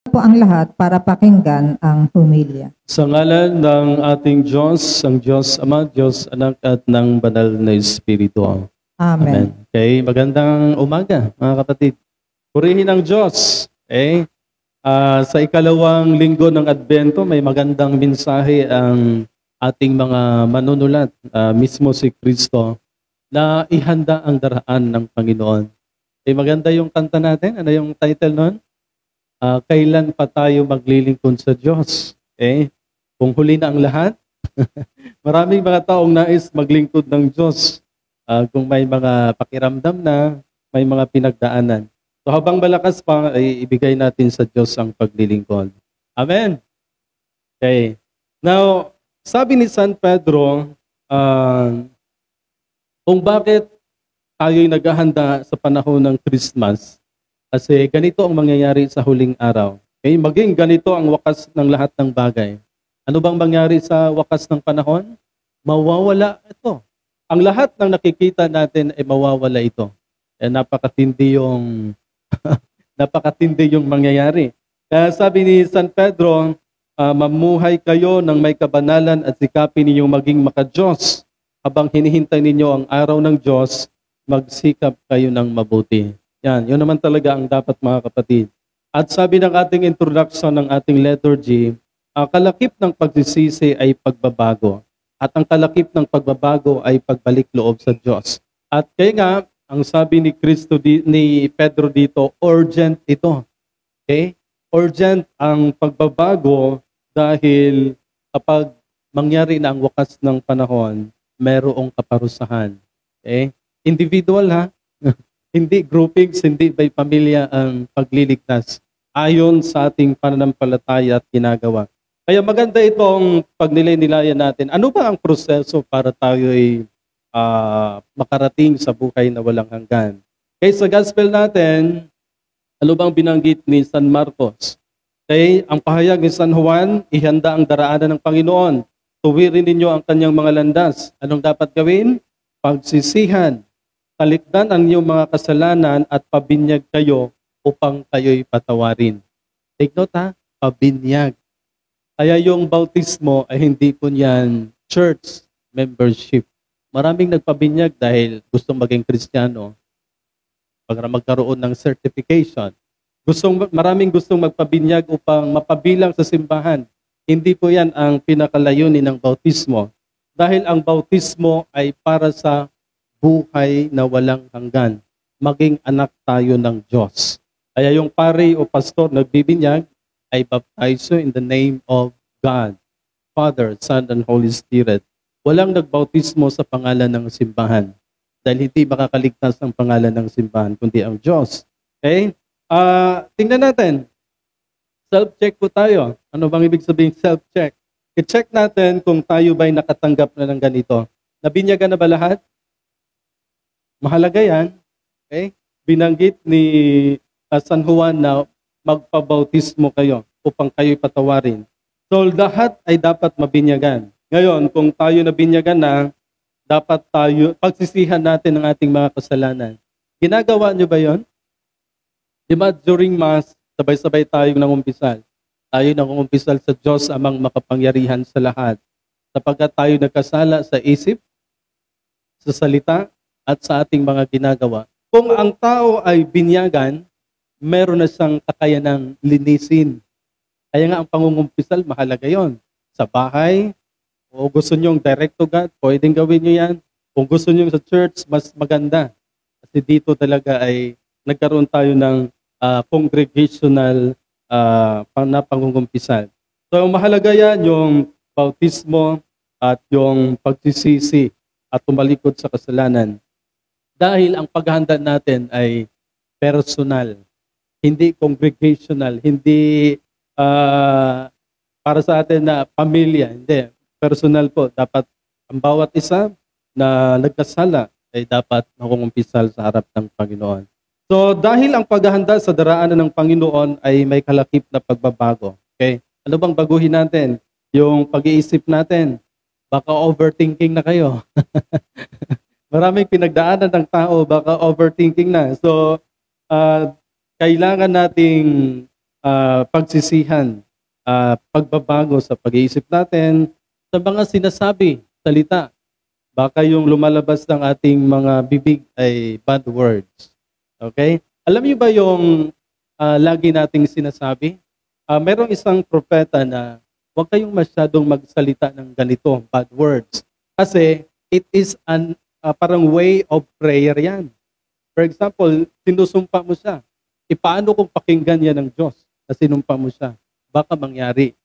po ang lahat para pakinggan ang humilya. Sa ngalan ng ating Diyos, ang Diyos Ama, Diyos Anak at ng Banal na Espiritu. Amen. Okay, magandang umaga mga kapatid. Purihin ang Diyos. Okay? Sa ikalawang linggo ng Adbento, may magandang mensahe ang ating mga manunulat, mismo si Kristo, na ihanda ang daraan ng Panginoon. Okay, maganda yung kanta natin. Ano yung title nun? Kailan pa tayo maglilingkod sa Diyos? Okay? Kung huli na ang lahat, maraming mga taong nais maglingkod ng Diyos. Kung may mga pakiramdam na, may mga pinagdaanan. So habang malakas pa, ay ibigay natin sa Diyos ang paglilingkod. Amen? Okay. Now, sabi ni San Pedro, kung bakit tayo'y naghahanda sa panahon ng Christmas, kasi ganito ang mangyayari sa huling araw. Okay? Maging ganito ang wakas ng lahat ng bagay. Ano bang mangyari sa wakas ng panahon? Mawawala ito. Ang lahat ng nakikita natin ay mawawala ito. Napakatindi yung napakatindi yung mangyayari. Kaya sabi ni San Pedro, mamuhay kayo ng may kabanalan at sikapin ninyong maging makadiyos. Habang hinihintay ninyo ang araw ng Diyos, magsikap kayo ng mabuti. Yan, yun naman talaga ang dapat mga kapatid. At sabi ng ating introduction ng ating liturgy, ang kalakip ng pagsisisi ay pagbabago. At ang kalakip ng pagbabago ay pagbalik loob sa Diyos. At kaya nga, ang sabi ni ni Pedro dito, urgent ito. Okay? Urgent ang pagbabago dahil kapag mangyari na ang wakas ng panahon, mayroong kaparusahan. Okay? Individual ha? Hindi groupings, hindi by pamilya ang pagliligtas. Ayon sa ating pananampalataya at ginagawa. Kaya maganda itong pagnilay-nilayan natin. Ano ba ang proseso para tayo'y makarating sa buhay na walang hanggan? Kaya sa gospel natin, ano bang binanggit ni San Marcos? Kaya ang pahayag ni San Juan, ihanda ang daraanan ng Panginoon. Tuwirin ninyo ang kanyang mga landas. Anong dapat gawin? Pagsisihan. Talikdan ang inyong mga kasalanan at pabinyag kayo upang kayo'y patawarin. Take note ha, pabinyag. Kaya yung bautismo ay hindi po niyan church membership. Maraming nagpabinyag dahil gustong maging Kristiyano para magkaroon ng certification. Maraming gustong magpabinyag upang mapabilang sa simbahan. Hindi po yan ang pinakalayunin ng bautismo. Dahil ang bautismo ay para sa buhay na walang hanggan. Maging anak tayo ng Diyos. Kaya yung pare o pastor nagbibinyag ay baptizo in the name of God, Father, Son, and Holy Spirit. Walang nagbautismo sa pangalan ng simbahan. Dahil hindi makakaligtas ang pangalan ng simbahan, kundi ang Diyos. Okay? Tingnan natin. Self-check po tayo. Ano bang ibig sabihin self-check? I-check natin kung tayo ba'y nakatanggap na ng ganito. Nabinyagan na ba lahat? Mahalaga yan. Okay? Binanggit ni San Juan na magpabautismo kayo upang kayo'y patawarin. So lahat ay dapat mabinyagan. Ngayon, kung tayo nabinyagan na, dapat tayo, pagsisihan natin ang ating mga kasalanan. Ginagawa nyo ba yon? Diba during Mass, sabay-sabay tayo nangumpisal. Tayo nangumpisal sa Diyos amang makapangyarihan sa lahat. Sapagkat tayo nagkasala sa isip, sa salita, at sa ating mga ginagawa. Kung ang tao ay binyagan, meron na siyang kakayanang linisin. Kaya nga ang pangungumpisal, mahalaga yon. Sa bahay, o gusto nyong direct to God, pwedeng gawin nyo yan. Kung gusto nyo sa church, mas maganda. Kasi dito talaga ay nagkaroon tayo ng congregational na pangungumpisal. So mahalaga yan yung bautismo at yung pagsisisi at tumalikod sa kasalanan. Dahil ang paghahanda natin ay personal, hindi congregational, hindi para sa atin na pamilya, hindi. Personal po, dapat ang bawat isa na nagkasala ay dapat nakungumpisal sa harap ng Panginoon. So dahil ang paghahanda sa daraanan ng Panginoon ay may kalakip na pagbabago. Okay? Ano bang baguhin natin? Yung pag-iisip natin. Baka overthinking na kayo. Maraming pinagdaanan ng tao, baka overthinking na. So, kailangan nating pagsisihan, pagbabago sa pag-iisip natin, sa mga sinasabi, salita. Baka yung lumalabas ng ating mga bibig ay bad words. Okay? Alam niyo ba yung lagi nating sinasabi? Merong isang propeta na huwag kayong masyadong magsalita ng ganito, bad words. Kasi it is parang way of prayer yan. For example, sinusumpa mo siya. Paano kung pakinggan yan ng Diyos na sinumpa mo siya? Baka mangyari.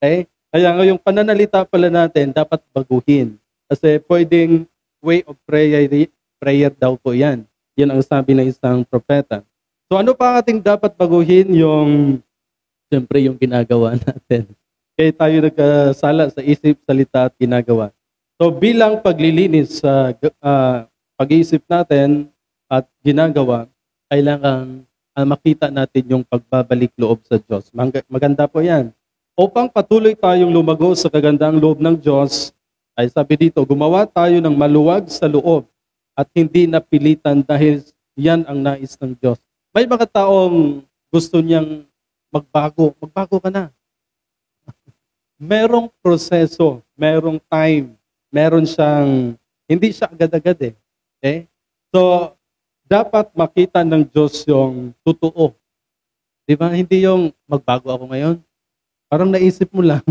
Okay? Kaya ngayong pananalita pala natin, dapat baguhin. Kasi pwedeng way of prayer daw po yan. Yan ang sabi ng isang propeta. So ano pa ating dapat baguhin? Siyempre yung ginagawa natin. Kaya tayo nagkasala sa isip, salita at ginagawa. So bilang paglilinis sa pag-iisip natin at ginagawa, kailangan makita natin yung pagbabalik loob sa Diyos. Maganda po yan. Upang patuloy tayong lumago sa kagandang loob ng Diyos, ay sabi dito, gumawa tayo ng maluwag sa loob at hindi napilitan dahil yan ang nais ng Diyos. May mga taong gusto niyang magbago. Magbago ka na. Merong proseso, merong time, meron siyang, hindi siya agad-agad eh. Okay? So, dapat makita ng Diyos yung totoo. Di ba? Hindi yung magbago ako ngayon. Parang naisip mo lang.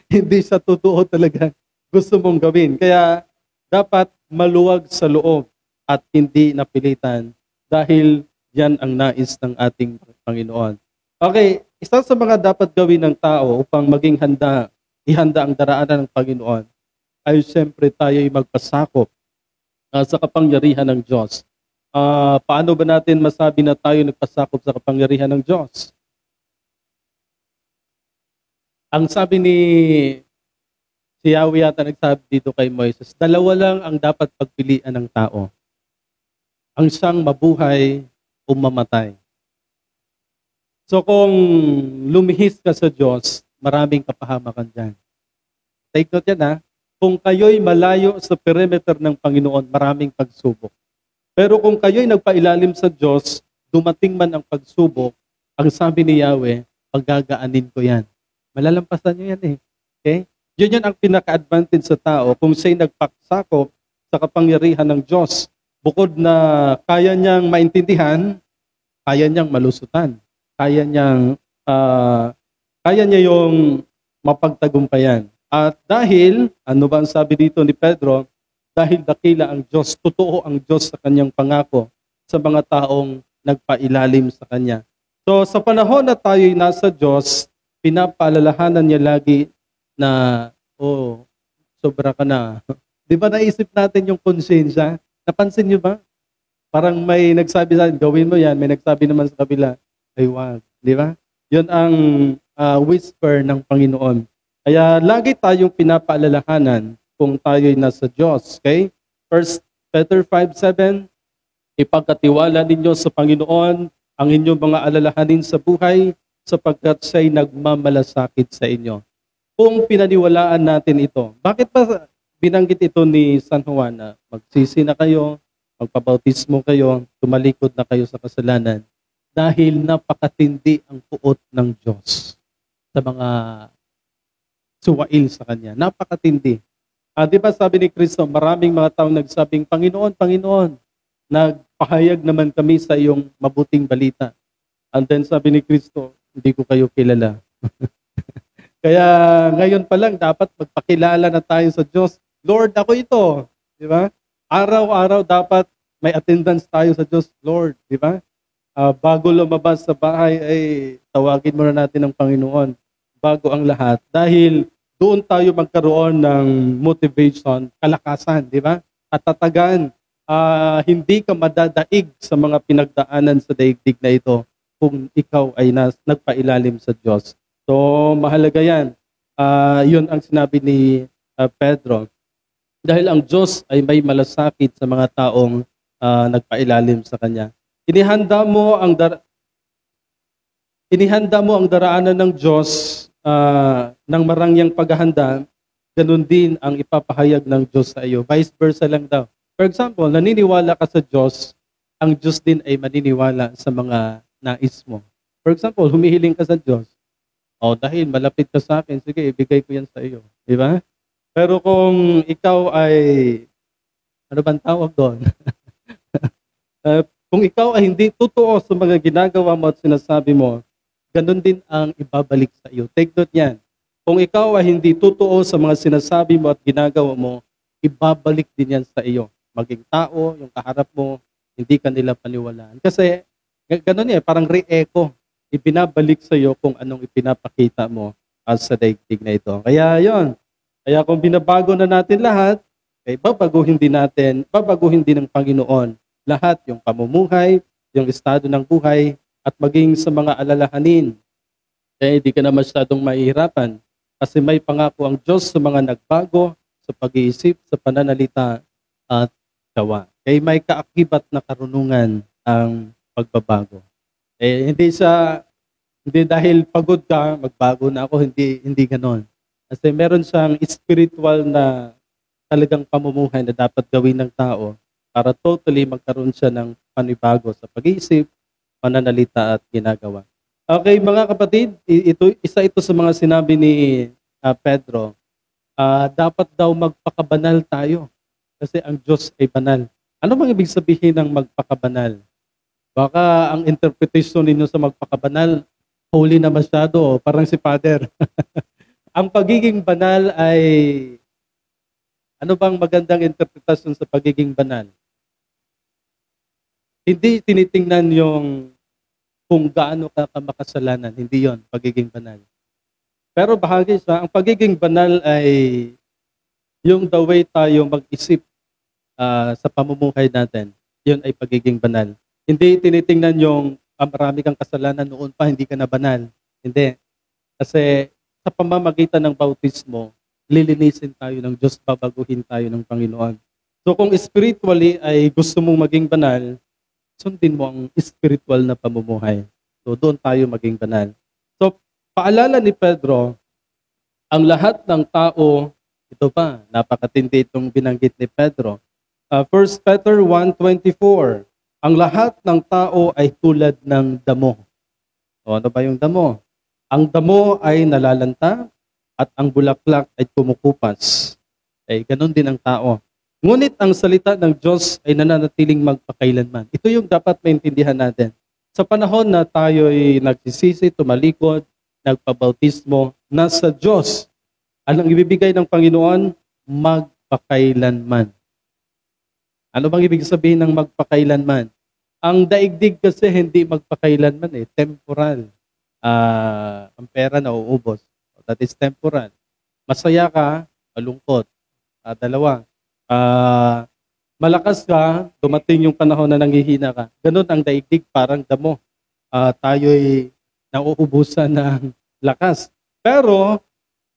Hindi siya totoo talaga gusto mong gawin. Kaya dapat maluwag sa loob at hindi napilitan dahil yan ang nais ng ating Panginoon. Okay, isa sa mga dapat gawin ng tao upang maging ihanda ang daraanan ng Panginoon ay siyempre tayo'y magpasakop sa kapangyarihan ng Diyos. Paano ba natin masabi na tayo nagpasakop sa kapangyarihan ng Diyos? Ang sabi ni si Yahweh yata nagsabi dito kay Moises, dalawa lang ang dapat pagpilian ng tao. Ang siyang mabuhay o mamatay. So kung lumihis ka sa Diyos, maraming kapahamakan dyan. Take note yan ha. Kung kayo'y malayo sa perimeter ng Panginoon, maraming pagsubok. Pero kung kayo'y nagpailalim sa Diyos, dumating man ang pagsubok, ang sabi ni Yahweh, paggagaanin ko yan. Malalampasan nyo yan eh. Okay? Yun ang pinaka-advantage sa tao kung siya'y nagpaksakop sa kapangyarihan ng Diyos. Bukod na kaya niyang maintindihan, kaya niyang malusutan. Kaya niya yung mapagtagumpayan. At dahil, ano ba ang sabi dito ni Pedro? Dahil dakila ang Diyos, totoo ang Diyos sa kanyang pangako sa mga taong nagpailalim sa kanya. So sa panahon na tayo'y nasa Diyos, pinapaalalahanan niya lagi na, sobra ka na. Di ba naisip natin yung konsensya? Napansin niyo ba? Parang may nagsabi sa akin, gawin mo yan. May nagsabi naman sa kabila, ay wag. Di ba? Yun ang whisper ng Panginoon. Kaya lagi tayong pinapaalalahanan kung tayo'y nasa Diyos. Okay? 1 Peter 5:7, ipagkatiwala ninyo sa Panginoon ang inyong mga alalahanin sa buhay sapagkat siya'y nagmamalasakit sa inyo. Kung pinaniwalaan natin ito, bakit ba binanggit ito ni San Juan na magsisi na kayo, magpabautismo kayo, tumalikod na kayo sa kasalanan? Dahil napakatindi ang puot ng Diyos sa mga suwail sa Kanya. Napakatindi. Di ba sabi ni Kristo, maraming mga tao nagsabing, Panginoon, Panginoon, nagpahayag naman kami sa iyong mabuting balita. And then sabi ni Kristo, hindi ko kayo kilala. Kaya ngayon pa lang dapat magpakilala na tayo sa Diyos. Lord, ako ito. Di ba? Araw-araw dapat may attendance tayo sa Diyos. Lord, di ba? Bago lumabas sa bahay, ay tawagin muna natin ang Panginoon. Bago ang lahat. Dahil doon tayo magkaroon ng motivation, kalakasan, di ba? Katatagan. Hindi ka madadaig sa mga pinagdaanan sa daigdig na ito kung ikaw ay nagpailalim sa Diyos. So, mahalaga yan. Yun ang sinabi ni Pedro. Dahil ang Diyos ay may malasakit sa mga taong nagpailalim sa Kanya. Inihanda mo ang daraanan ng Diyos ng marangyang paghahanda, ganun din ang ipapahayag ng Diyos sa iyo. Vice versa lang daw. For example, naniniwala ka sa Diyos, ang Diyos din ay maniniwala sa mga nais mo. For example, humihiling ka sa Diyos. O dahil malapit ka sa akin, sige, ibigay ko yan sa iyo. Di ba? Pero kung ikaw ay, ano bang tawag doon? Kung ikaw ay hindi totoo sa mga ginagawa mo at sinasabi mo, ganun din ang ibabalik sa iyo. Take note yan. Kung ikaw ay hindi totoo sa mga sinasabi mo at ginagawa mo, ibabalik din yan sa iyo. Maging tao, yung kaharap mo, hindi ka nila paniwalaan. Kasi, ganun parang re-echo. Ibinabalik sa iyo kung anong ipinapakita mo sa daigdig na ito. Kaya yon. Kaya kung binabago na natin lahat, babaguhin din ng Panginoon lahat, yung pamumuhay, yung estado ng buhay, at maging sa mga alalahanin. Kaya hindi ka na masyadong mahihirapan kasi may pangako ang Diyos sa mga nagbago, sa pag-iisip, sa pananalita at gawa. Kaya may kaakibat na karunungan ang pagbabago. Hindi dahil pagod ka, magbago na ako, hindi ganon. Kasi meron siyang spiritual na talagang pamumuhay na dapat gawin ng tao para totally magkaroon siya ng panibago sa pag-iisip, pananalita at ginagawa. Okay, mga kapatid, isa ito sa mga sinabi ni Pedro. Dapat daw magpakabanal tayo kasi ang Diyos ay banal. Ano bang ibig sabihin ng magpakabanal? Baka ang interpretation ninyo sa magpakabanal, holy na masyado, parang si Father. Ang pagiging banal ay, ano bang magandang interpretasyon sa pagiging banal? Hindi tinitingnan yung kung gaano ka makasalanan, hindi yon pagiging banal. Pero bahagi sa, ang pagiging banal ay yung the way tayo mag-isip sa pamumuhay natin, yun ay pagiging banal. Hindi tinitingnan yung marami kang kasalanan noon pa, hindi ka na banal. Hindi. Kasi sa pamamagitan ng bautismo, lilinisin tayo ng Diyos, babaguhin tayo ng Panginoon. So kung spiritually ay gusto mong maging banal, sundin mo ang spiritual na pamumuhay. So doon tayo maging banal. So paalala ni Pedro, ang lahat ng tao, ito pa, napakatindi itong binanggit ni Pedro. 1 Peter 1:24, ang lahat ng tao ay tulad ng damo. O ano ba yung damo? Ang damo ay nalalanta at ang bulaklak ay kumukupas. Ganun din ang tao. Ngunit ang salita ng Diyos ay nananatiling magpakailanman. Ito yung dapat maintindihan natin. Sa panahon na tayo ay nagsisisi, tumalikod, nagpabautismo, nasa Diyos. Anong ibibigay ng Panginoon? Magpakailanman. Ano bang ibig sabihin ng magpakailanman? Ang daigdig kasi hindi magpakailanman temporal. Ang pera na uubos. That is temporal. Masaya ka, malungkot. Dalawa. Malakas ka, dumating yung panahon na nanghihina ka. Ganun ang daigdig, parang damo. Tayo'y nauubusan ng lakas. Pero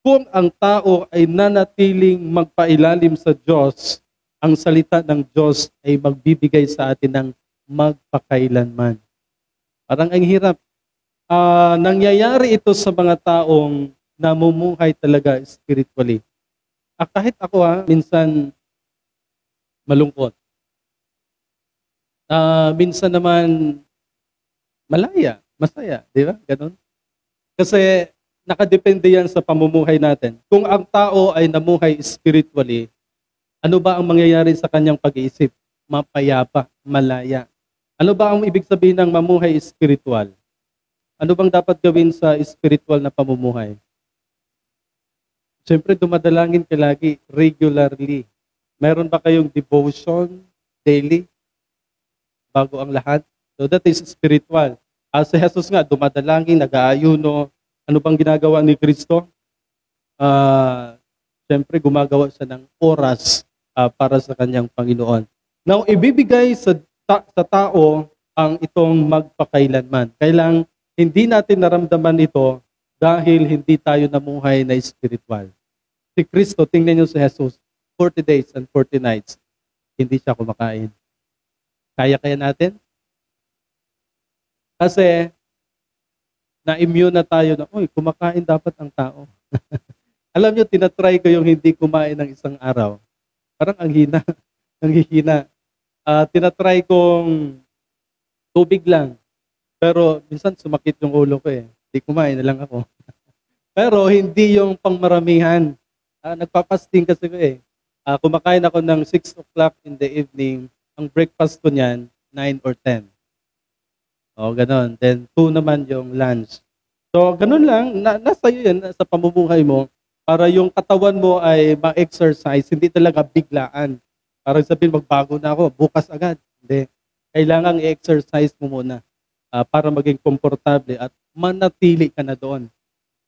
kung ang tao ay nanatiling magpailalim sa Diyos, ang salita ng Diyos ay magbibigay sa atin ng magpakailanman. Parang ang hirap. Nangyayari ito sa mga taong namumuhay talaga spiritually. Kahit ako minsan malungkot. Minsan naman malaya, masaya, di ba? Ganun. Kasi nakadepende yan sa pamumuhay natin. Kung ang tao ay namuhay spiritually, ano ba ang mangyayari sa kanyang pag-iisip? Mapayapa, malaya. Ano ba ang ibig sabihin ng mamuhay spiritual? Ano bang dapat gawin sa spiritual na pamumuhay? Siyempre, dumadalangin ka lagi, regularly. Meron ba kayong devotion daily? Bago ang lahat? So that is spiritual. Si Jesus nga, dumadalangin, nag-aayuno. Ano bang ginagawa ni Kristo? Siyempre, gumagawa siya ng oras para sa kanyang Panginoon. Now, ibibigay sa tao ang itong magpakailanman. Kailang hindi natin naramdaman ito dahil hindi tayo namuhay na spiritual. Si Kristo, tingnan niyo si Jesus, 40 days and 40 nights, hindi siya kumakain. Kaya natin? Kasi, na-immune na tayo na, kumakain dapat ang tao. Alam niyo, tinatry ko yung hindi kumain ng isang araw. Parang ang hihina. Tinatry kong tubig lang. Pero minsan sumakit yung ulo ko eh. Hindi kumain na lang ako. Pero hindi yung pangmaramihan. Nagpapasting kasi ko eh. Kumakain ako ng 6 o'clock in the evening. Ang breakfast ko niyan, 9 or 10. O, ganon. Then, 2 naman yung lunch. So, ganun lang. Nasa iyo yan, sa pamumuhay mo, para yung katawan mo ay ma-exercise, hindi talaga biglaan. Parang sabihin, magbago na ako, bukas agad. Hindi. Kailangan i-exercise mo muna para maging komportable at manatili ka na doon.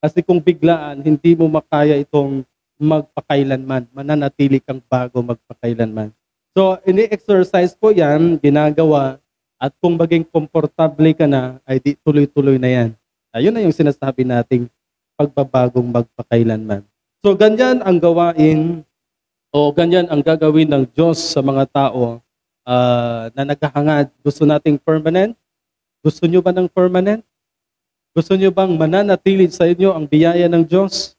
Kasi kung biglaan, hindi mo makaya itong magpakailanman. Mananatili kang bago magpakailanman. So, ini-exercise ko yan, ginagawa, at kung maging komportable ka na, ay di tuloy-tuloy na yan. Ayun na yung sinasabi nating pagbabagong magpakailanman. So, ganyan ang gawain o ganyan ang gagawin ng Diyos sa mga tao na naghahangad. Gusto nating permanent? Gusto nyo ba ng permanent? Gusto nyo bang mananatili sa inyo ang biyaya ng Diyos?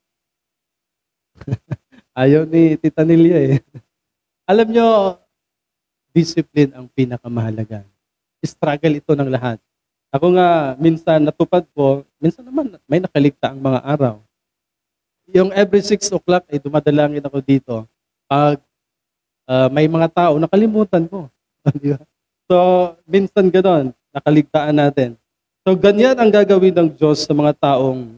Ayaw ni Tita Nelia eh. Alam nyo, discipline ang pinakamahalaga. Struggle ito ng lahat. Ako nga, minsan natupad ko, minsan naman may nakaligta ang mga araw. Yung every 6 o'clock ay dumadalangin ako dito. Pag may mga tao, nakalimutan ko. Di ba? So, minsan ganon, nakaligtaan natin. So, ganyan ang gagawin ng Diyos sa mga taong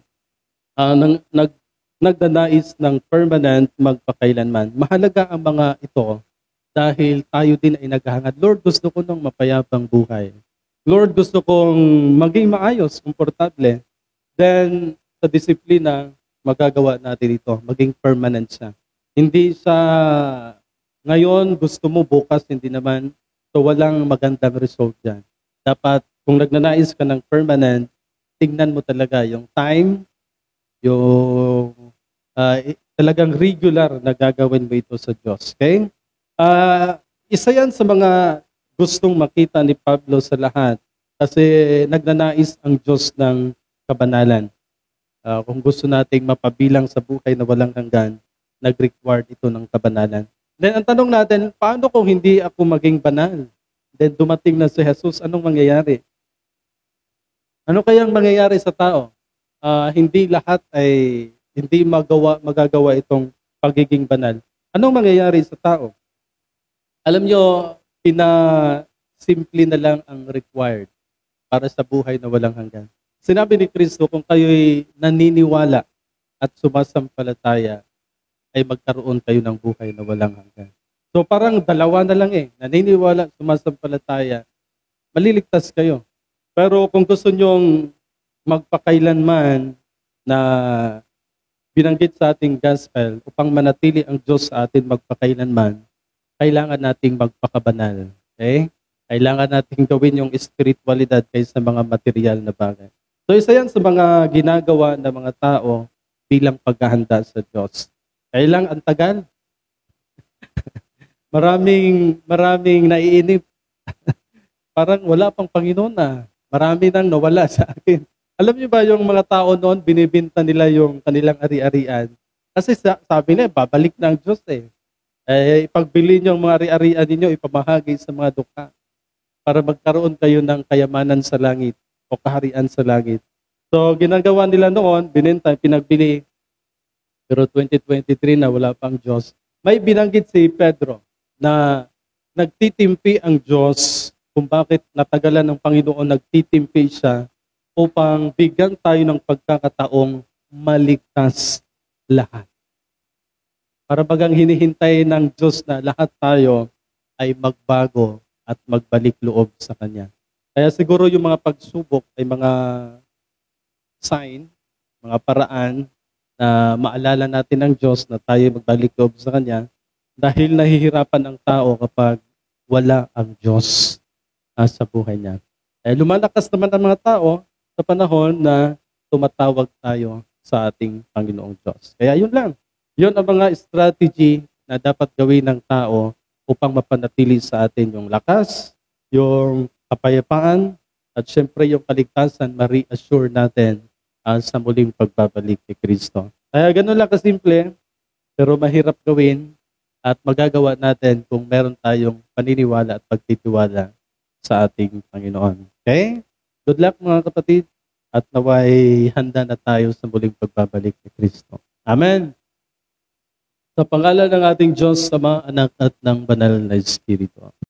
nagdanais ng permanent magpakailanman. Mahalaga ang mga ito dahil tayo din ay naghahangad. Lord, gusto ko ng mapayapang buhay. Lord, gusto kong maging maayos, komportable. Then, sa disiplina, magagawa natin ito. Maging permanent siya. Hindi sa ngayon, gusto mo, bukas, hindi naman. So, walang magandang result dyan. Dapat, kung nagnanais ka ng permanent, tingnan mo talaga yung time, yung talagang regular na gagawin mo ito sa Diyos. Okay? Isa yan sa mga gustong makita ni Pablo sa lahat kasi nagnanais ang Diyos ng kabanalan. Kung gusto nating mapabilang sa buhay na walang hanggan, nag-required ito ng kabanalan. Then ang tanong natin, paano kung hindi ako maging banal? Then dumating na si Jesus, anong mangyayari? Ano kayang mangyayari sa tao? Hindi lahat ay hindi magagawa itong pagiging banal. Anong mangyayari sa tao? Alam nyo, simple na lang ang required para sa buhay na walang hanggan. Sinabi ni Kristo, kung kayo'y naniniwala at sumasampalataya, ay magkaroon kayo ng buhay na walang hanggan. So parang dalawa na lang eh. Naniniwala, sumasampalataya, maliligtas kayo. Pero kung gusto nyong magpakailanman na binanggit sa ating gospel upang manatili ang Diyos sa atin magpakailanman, kailangan nating magpakabanal. Okay? Kailangan nating gawin yung spiritualidad kaysa mga material na bagay. So isa yan sa mga ginagawa ng mga tao bilang paghahanda sa Diyos. Kailang ang tagal. maraming naiinip. Parang wala pang Panginoon na. Marami nang nawala sa akin. Alam niyo ba yung mga tao noon, binibinta nila yung kanilang ari-arian? Kasi sabi nila, babalik na ang Diyos eh. Ipagbili niyo ang mga ari-arian ninyo, ipamahagi sa mga dukha para magkaroon kayo ng kayamanan sa langit o kaharian sa langit. So, ginagawa nila noon, binenta, pinagbili. Pero 2023 na wala pang Diyos. May binanggit si Pedro na nagtitimpi ang Diyos kung bakit natagalan ng Panginoon nagtitimpi siya upang bigyan tayo ng pagkakataong maligtas lahat. Para bagang hinihintay ng Diyos na lahat tayo ay magbago at magbalik loob sa Kanya. Kaya siguro yung mga pagsubok ay mga sign, mga paraan na maalala natin ang Diyos na tayo magbalik loob sa Kanya dahil nahihirapan ang tao kapag wala ang Diyos sa buhay niya. Lumalakas naman ang mga tao sa panahon na tumatawag tayo sa ating Panginoong Diyos. Kaya yun lang. Yun ang mga strategy na dapat gawin ng tao upang mapanatili sa atin yung lakas, yung kapayapaan, at syempre yung kaligtasan, ma-reassure natin sa muling pagbabalik ni Kristo. Kaya ganun lang kasimple, pero mahirap gawin at magagawa natin kung meron tayong paniniwala at pagtitiwala sa ating Panginoon. Okay? Good luck mga kapatid at naway handa na tayo sa muling pagbabalik ni Kristo. Amen. Sa pangalan ng ating Diyos, Ama, Anak at ng Banal na Espiritu.